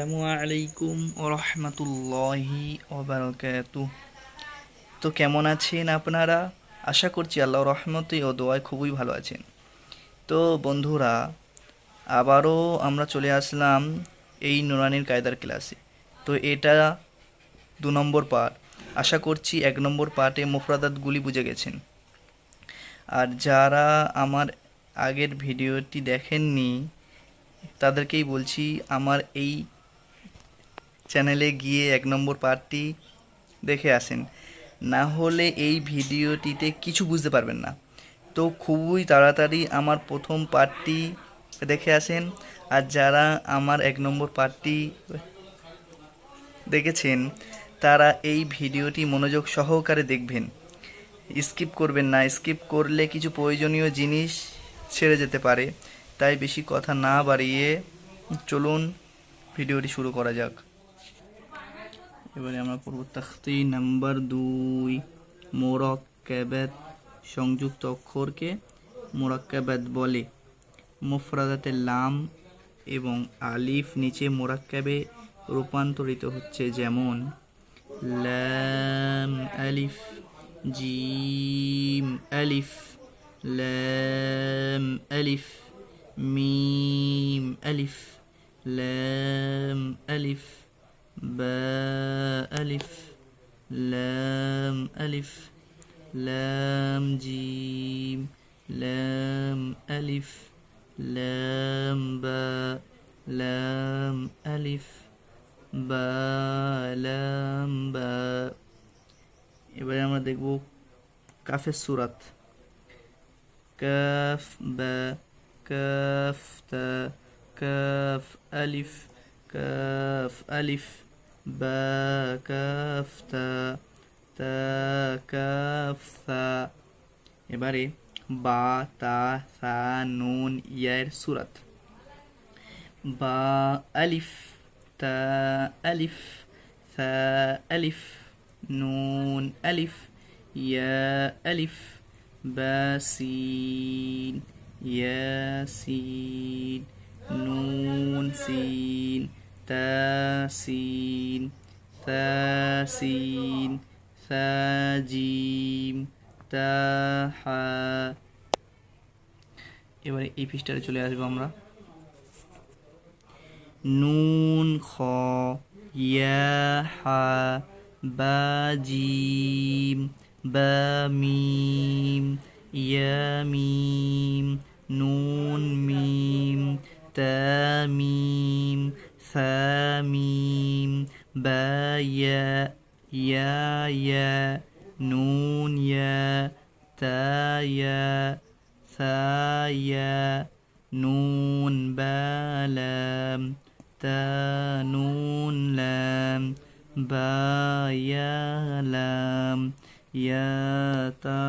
আসসালামু আলাইকুম ওরহমতুল্লাহি ওবারাকাতুহ। তো কেমন আছেন আপনারা? আশা করছি আল্লাহর রহমতে ও দোয়ায় খুবই ভালো আছেন। তো বন্ধুরা, আবারও আমরা চলে আসলাম এই নুরানির কায়দার ক্লাসে। তো এটা 2 নম্বর পার্ট। আশা করছি 1 নম্বর পার্টে মুফরাদাতগুলি বুঝে গেছেন। আর যারা আমার আগের ভিডিওটি দেখেননি তাদেরকেই বলছি, আমার এই চ্যানেলে গিয়ে 1 নম্বর পার্টটি দেখে আসেন, না হলে এই ভিডিওটিতে কিছু বুঝতে পারবেন না। তো খুবই তাড়াতাড়ি আমার প্রথম পার্টটি দেখে আসেন। আর যারা আমার 1 নম্বর পার্টটি দেখেছেন তারা এই ভিডিওটি মনোযোগ সহকারে দেখবেন, স্কিপ করবেন না। স্কিপ করলে কিছু প্রয়োজনীয় জিনিস ছেড়ে যেতে পারে। তাই বেশি কথা না বাড়িয়ে চলুন ভিডিওটি শুরু করা যাক। এবারে আমরা পড়ব তাখতি নাম্বার 2, মুরাক্কাবাত। সংযুক্ত অক্ষরকে মুরাক্কাবাত বলে। মুফরাদাতে লাম এবং আলিফ নিচে মুরাক্কাবে রূপান্তরিত হচ্ছে, যেমন লাম আলিফ, জিম আলিফ, লাম আলিফ, মিম আলিফ, লাম আলিফ, বা আলিফ, লাম আলিফ, লাম জিম, লাম আলিফ, লাম বা, লাম আলিফ, বা, লাম বা। এবারে আমরা দেখব কাফের সূরাত। কাফ বা, কাফ তা, কাফ আলিফ, কাফ আলিফ, বা কাফ তা, তা কাফ সা। এবারে বা, তা, সা, নুন, ইয়ার সূরাত। বা আলিফ, তা আলিফ, সা আলিফ, নুন আলিফ, ইয়া আলিফ, বা সিন, ইয়া সিন, নুন সিন, তা সিন, সা সিন, সা জিম, তা হা। এবারে এই পৃষ্ঠায় চলে আসবো আমরা। নুন খ, ইয়া হা, বা জিম, বা মিম, ইয়া মিম, নুন মিম, তা মিম, সা মিম, বা ইয়া, ইয়া ইয়া, নুন ইয়া, তা ইয়া, সা ইয়া, নুন বা লাম, তা নুন লাম, বা ইয়া লাম, ইয়া তা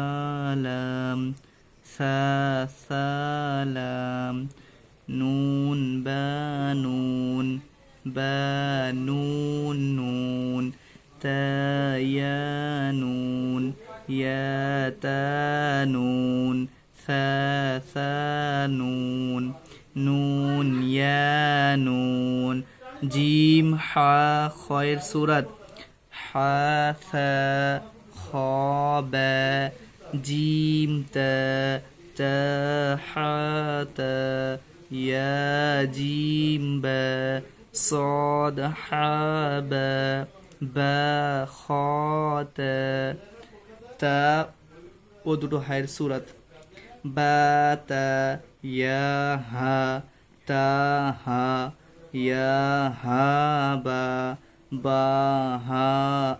লাম, সা সা লাম, নুন বা নুন, বা নুন নুন, তা ইয়া নুন, ইয়া তা নুন, সা সা নুন, নুন ইয়া নুন। জিম হা, খয়ের সূরাত। হা সা, খ বা, জিম তা, তা হা তা, ইয়া জিম বা, صاد হা বা, বা খ তা, তা ও দুটো হায়ের সূরাত। বা তা, ইয়া হা, তা হা, ইয়া হা বা, বা হা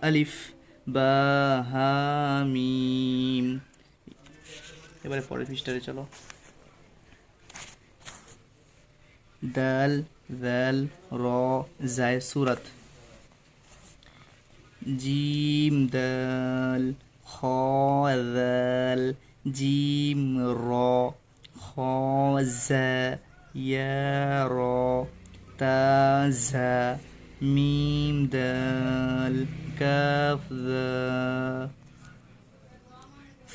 আলিফ, বা হা মিম। এবারে পরের পৃষ্ঠায় চলো। দাল, জাল, র, জায় সূরাত। জিম দাল, খ দাল, জিম র, খ জা, ইয়া র, তা জা, মিম দাল, কাফ জা,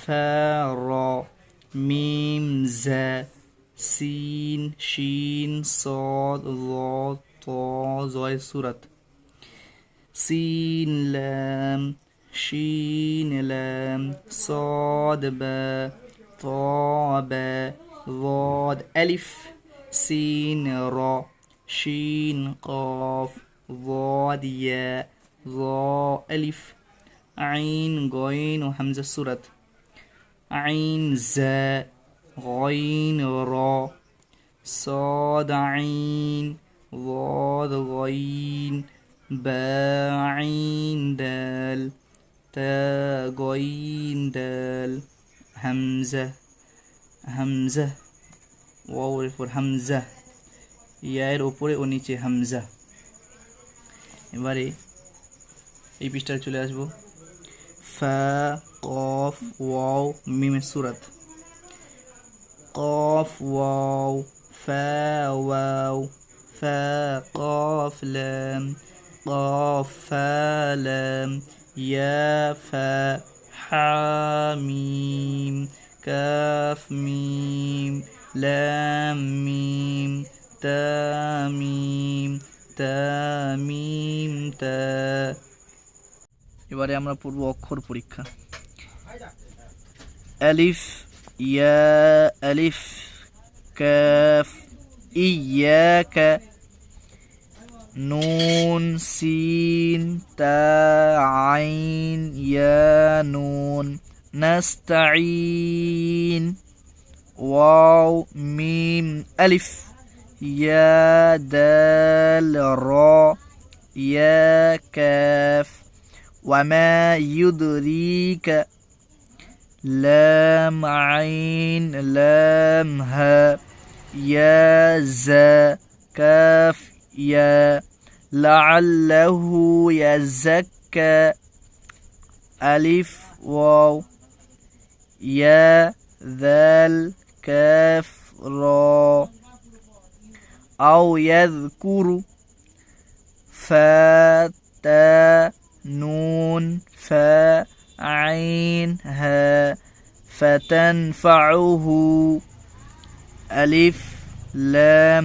ফা র, মিম জা, সিন শিন, صاد ضاد, ত জয় সুরাত, সিন লাম শিন লাম صاد বা ত বা ضاد আলিফ সিন র শিন কফ ضاد ইয়া ظ আলিফ আইন গইন ও হামজা সুরাত, আইন জা গইন র صاد عين ضاد غين با عين دال تا غين دال همزة همزة ওয়াওয়ের উপর হামজা, ইয়ার উপরে ও নিচে হামজা। এবারে এই পৃষ্ঠায় চলে আসবো। ফা কফ ওয়াও মিমের সূরাত, কফ ওয়াও ফা ওয়াও ফা কফ লাম কফ ফা লাম ইয়া ফা হা মিম কাফ মিম লাম মিম তা মিম তা মিম তা। এবারে আমরা পড়ব অক্ষর পরীক্ষা। আলিফ ইয়া আলিফ কাফ ইয়াকা নুন সিন তা আইন ইয়া নুন নাস্তাঈন ওয়াও মিম আলিফ ইয়া দাল র ইয়া কাফ ওয়ামা ইউদরিকা লাম আইন লাম হা ইয়া জা কাফ ইয়া লাআল্লাহু ইয়াযাক্কা আলিফ ওয়াও ইয়া দাল কাফ র আও ইয়াযকুরু ফা তা নুন ফা আইন হা ফাতানফাউহু আলিফ লাম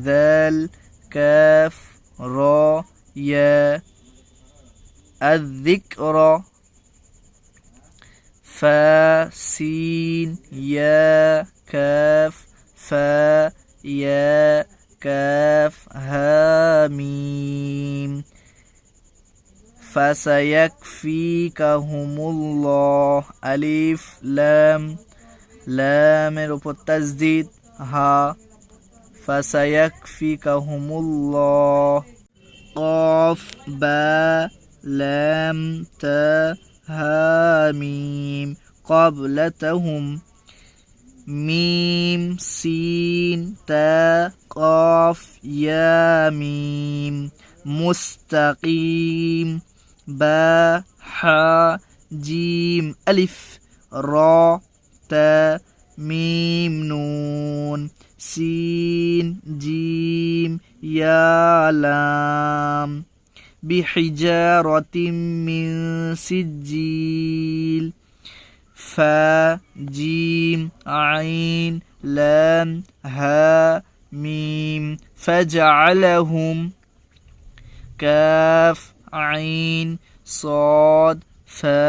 দাল কাফ র ইয়া আয-যিকর ফা সিন ইয়া কাফ ফা ইয়া কাফ হা মিম ফাসায়াকফিকাহুমুল্লাহ আলিফ লাম লামের উপর তাসদীদ হা ফাসায়াকফিকাহুমুল্লাহ কফ বা লাম তা হা মিম ক্বাবলাতাহুম মিম সিন তা কফ ইয়া মিম মুস্তাকিম বা হা জিম আলিফ র তা মিম নুন সিন জিম ইয়া লাম বিহিজারাতিম মিন সিজ্জিল ফা জিম আইন লাম হা মিম ফাজআলাহুম কাফ আইন صاد ফা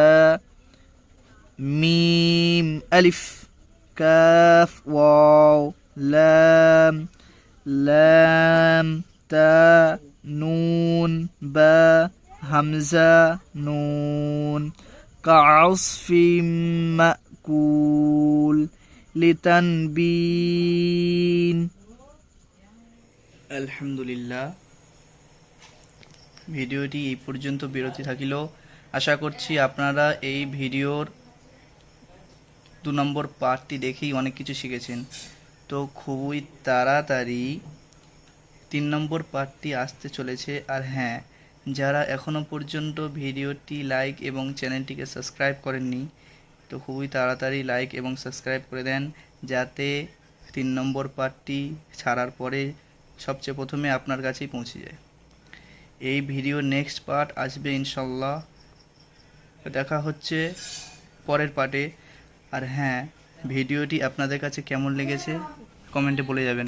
মিম আলিফ কাফ ওয়াও লাম লাম তা নুন বা হামজা নুন কাআসফিম মাকুল লিতানবিন। আলহামদুলিল্লাহ, ভিডিওটি এই পর্যন্ত বিরতি থাকিল। আশা করছি আপনারা এই ভিডিওর 2 নম্বর পার্টটি দেখেই অনেক কিছু শিখেছেন। তো খুবই তাড়াতাড়ি 3 নম্বর পার্টটি আসতে চলেছে। আর হ্যাঁ, যারা এখনও পর্যন্ত ভিডিওটি লাইক এবং চ্যানেলটিকে সাবস্ক্রাইব করেননি, তো খুবই তাড়াতাড়ি লাইক এবং সাবস্ক্রাইব করে দেন, যাতে 3 নম্বর পার্টটি ছাড়ার পরে সবচেয়ে প্রথমে আপনার কাছেই পৌঁছে যায়। এই ভিডিও নেক্সট পার্ট আসবে ইনশাল্লাহ। দেখা হচ্ছে পরের পার্টে। আর হ্যাঁ, ভিডিওটি আপনাদের কাছে কেমন লেগেছে কমেন্টে বলে যাবেন।